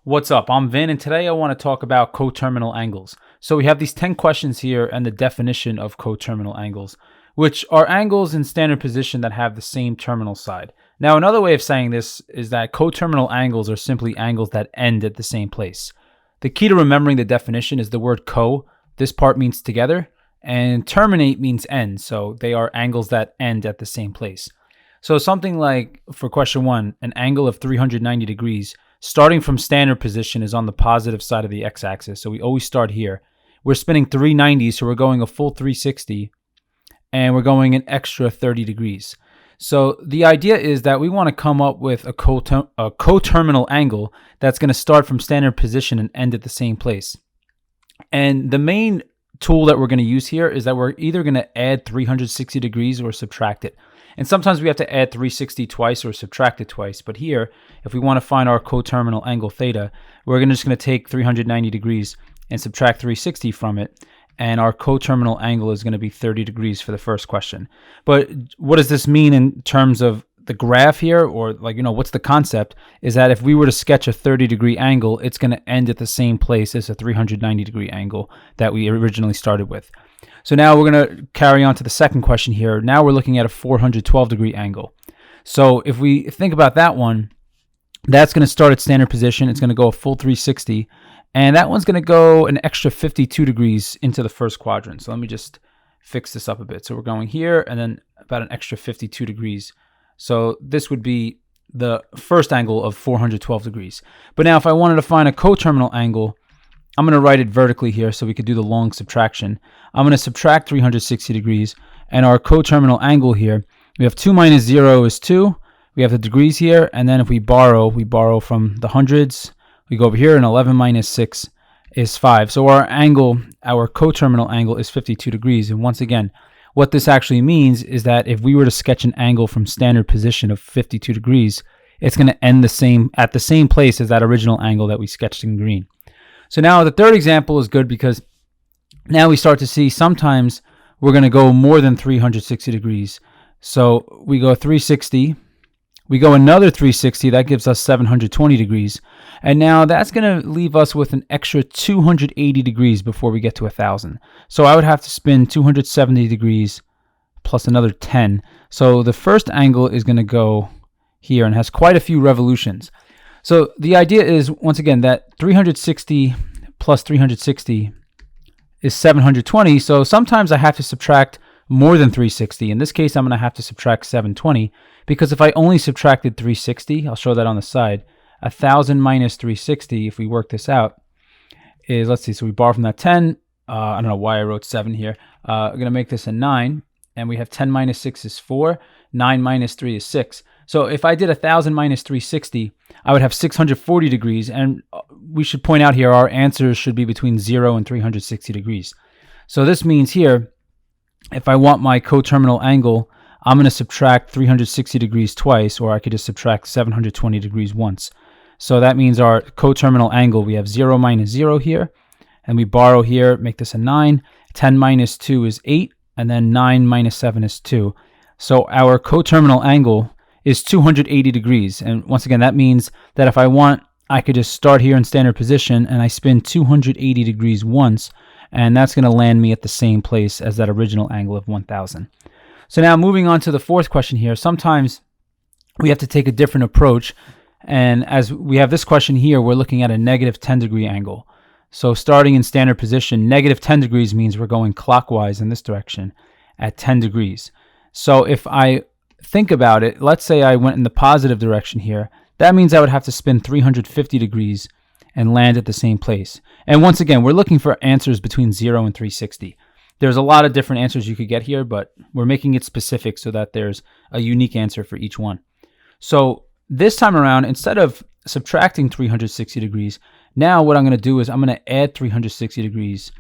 What's up? I'm Vin, and today I want to talk about coterminal angles. So we have these 10 questions here and the definition of coterminal angles, which are angles in standard position that have the same terminal side. Now, another way of saying this is that coterminal angles are simply angles that end at the same place. The key to remembering the definition is the word co. This part means together, and terminate means end. So they are angles that end at the same place. So something like, for question 1, an angle of 390 degrees starting from standard position is on the positive side of the x-axis. So we always start here. We're spinning 390, so we're going a full 360, and we're going an extra 30 degrees. So the idea is that we want to come up with a coterminal angle that's going to start from standard position and end at the same place. And the main tool that we're going to use here is that we're either going to add 360 degrees or subtract it. And sometimes we have to add 360 twice or subtract it twice. But here, if we want to find our coterminal angle theta, we're just going to take 390 degrees and subtract 360 from it. And our coterminal angle is going to be 30 degrees for the first question. But what does this mean in terms of the graph here? Or what's the concept? Is that if we were to sketch a 30-degree angle, it's going to end at the same place as a 390-degree angle that we originally started with. So now we're going to carry on to the second question here. Now we're looking at a 412-degree angle. So if we think about that one, that's going to start at standard position. It's going to go a full 360. And that one's going to go an extra 52 degrees into the first quadrant. So let me just fix this up a bit. So we're going here and then about an extra 52 degrees. So this would be the first angle of 412 degrees. But now if I wanted to find a coterminal angle, I'm going to write it vertically here so we could do the long subtraction. I'm going to subtract 360 degrees, and our coterminal angle here, we have 2 minus 0 is 2. We have the degrees here, and then if we borrow from the hundreds. We go over here, and 11 minus 6 is 5. So our angle, our coterminal angle is 52 degrees. And once again, what this actually means is that if we were to sketch an angle from standard position of 52 degrees, it's going to end at the same place as that original angle that we sketched in green. So now the third example is good because now we start to see sometimes we're going to go more than 360 degrees. So we go 360, we go another 360, that gives us 720 degrees. And now that's going to leave us with an extra 280 degrees before we get to 1,000. So I would have to spin 270 degrees plus another 10. So the first angle is going to go here and has quite a few revolutions. So the idea is, once again, that 360 plus 360 is 720. So sometimes I have to subtract more than 360. In this case, I'm going to have to subtract 720 because if I only subtracted 360, I'll show that on the side, 1,000 minus 360, if we work this out, is, let's see, so we borrow from that 10. I don't know why I wrote 7 here. I'm going to make this a 9, and we have 10 minus 6 is 4. 9 minus 3 is 6. So if I did 1,000 minus 360, I would have 640 degrees. And we should point out here, our answers should be between 0 and 360 degrees. So this means here, if I want my coterminal angle, I'm going to subtract 360 degrees twice, or I could just subtract 720 degrees once. So that means our coterminal angle, we have 0 minus 0 here, and we borrow here, make this a 9. 10 minus 2 is 8, and then 9 minus 7 is 2. So our coterminal angle is 280 degrees. And once again, that means that if I want, I could just start here in standard position and I spin 280 degrees once, and that's going to land me at the same place as that original angle of 1,000. So now moving on to the fourth question here, sometimes we have to take a different approach. And as we have this question here, we're looking at a negative 10-degree angle. So starting in standard position, negative 10 degrees means we're going clockwise in this direction at 10 degrees. So if I think about it, let's say I went in the positive direction here, that means I would have to spin 350 degrees and land at the same place. And once again, we're looking for answers between 0 and 360. There's a lot of different answers you could get here, but we're making it specific so that there's a unique answer for each one. So this time around, instead of subtracting 360 degrees, now what I'm going to do is I'm going to add 360 degrees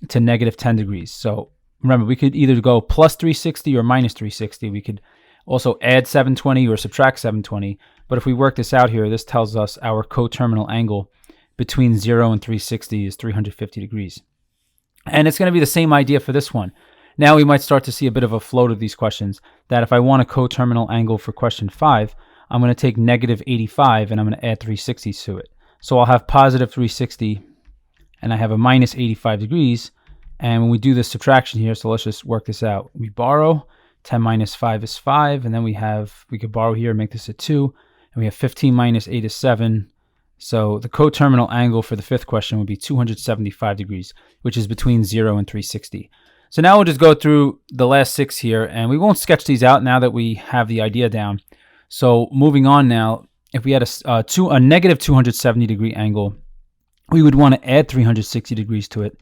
to negative 10 degrees. So remember, we could either go plus 360 or minus 360. We could also add 720 or subtract 720. But if we work this out here, this tells us our coterminal angle between 0 and 360 is 350 degrees. And it's going to be the same idea for this one. Now we might start to see a bit of a flow to these questions, that if I want a coterminal angle for question 5, I'm going to take negative 85 and I'm going to add 360 to it. So I'll have positive 360 and I have a minus 85 degrees. And when we do this subtraction here, so let's just work this out. We borrow, 10 minus 5 is 5. And then we could borrow here and make this a 2. And we have 15 minus 8 is 7. So the coterminal angle for the fifth question would be 275 degrees, which is between 0 and 360. So now we'll just go through the last 6 here, and we won't sketch these out now that we have the idea down. So moving on now, if we had a negative 270 degree angle, we would want to add 360 degrees to it.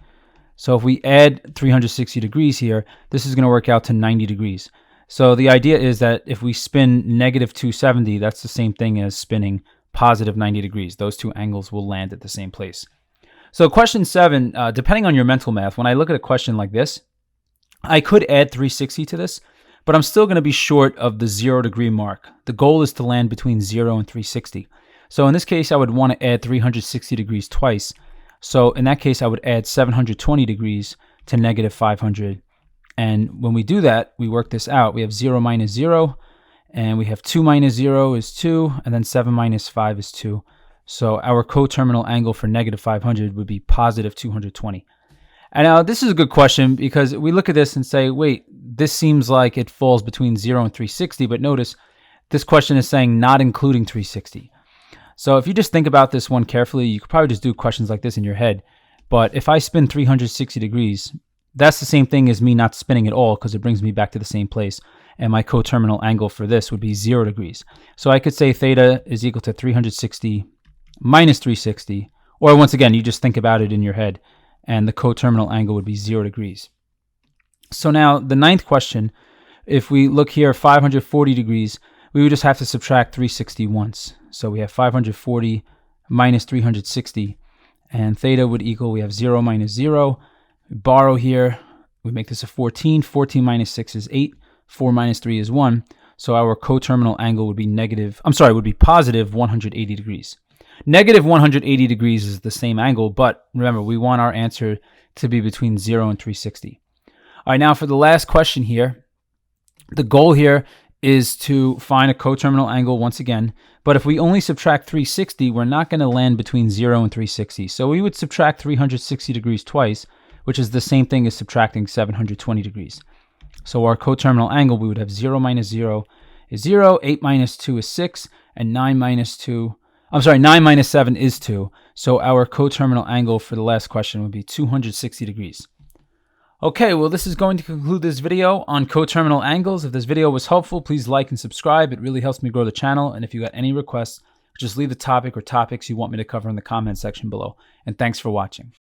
So if we add 360 degrees here, this is going to work out to 90 degrees. So the idea is that if we spin negative 270, that's the same thing as spinning positive 90 degrees. Those two angles will land at the same place. So question 7, depending on your mental math, when I look at a question like this, I could add 360 to this, but I'm still going to be short of the 0 degree mark. The goal is to land between 0 and 360. So in this case, I would want to add 360 degrees twice. So in that case, I would add 720 degrees to negative 500. And when we do that, we work this out. We have 0 minus 0, and we have 2 minus 0 is 2, and then 7 minus 5 is 2. So our coterminal angle for negative 500 would be positive 220. And now this is a good question because we look at this and say, wait, this seems like it falls between 0 and 360, but notice this question is saying not including 360. So if you just think about this one carefully, you could probably just do questions like this in your head. But if I spin 360 degrees, that's the same thing as me not spinning at all because it brings me back to the same place. And my coterminal angle for this would be 0 degrees. So I could say theta is equal to 360 minus 360. Or once again, you just think about it in your head. And the coterminal angle would be 0 degrees. So now the ninth question, if we look here 540 degrees, we would just have to subtract 360 once. So we have 540 minus 360, and theta would equal, we have 0 minus 0. We borrow here, we make this a 14. 14 minus 6 is 8. 4 minus 3 is 1. So our coterminal angle would be positive 180 degrees. Negative 180 degrees is the same angle, but remember, we want our answer to be between 0 and 360. All right, now for the last question here, the goal here is to find a coterminal angle once again, but if we only subtract 360, we're not going to land between 0 and 360. So we would subtract 360 degrees twice, which is the same thing as subtracting 720 degrees. So our coterminal angle, we would have 0 minus 0 is 0, 8 minus 2 is 6, and 9 minus 7 is 2. So our coterminal angle for the last question would be 260 degrees. Okay, well, this is going to conclude this video on coterminal angles. If this video was helpful, please like and subscribe. It really helps me grow the channel. And if you got any requests, just leave the topic or topics you want me to cover in the comment section below. And thanks for watching.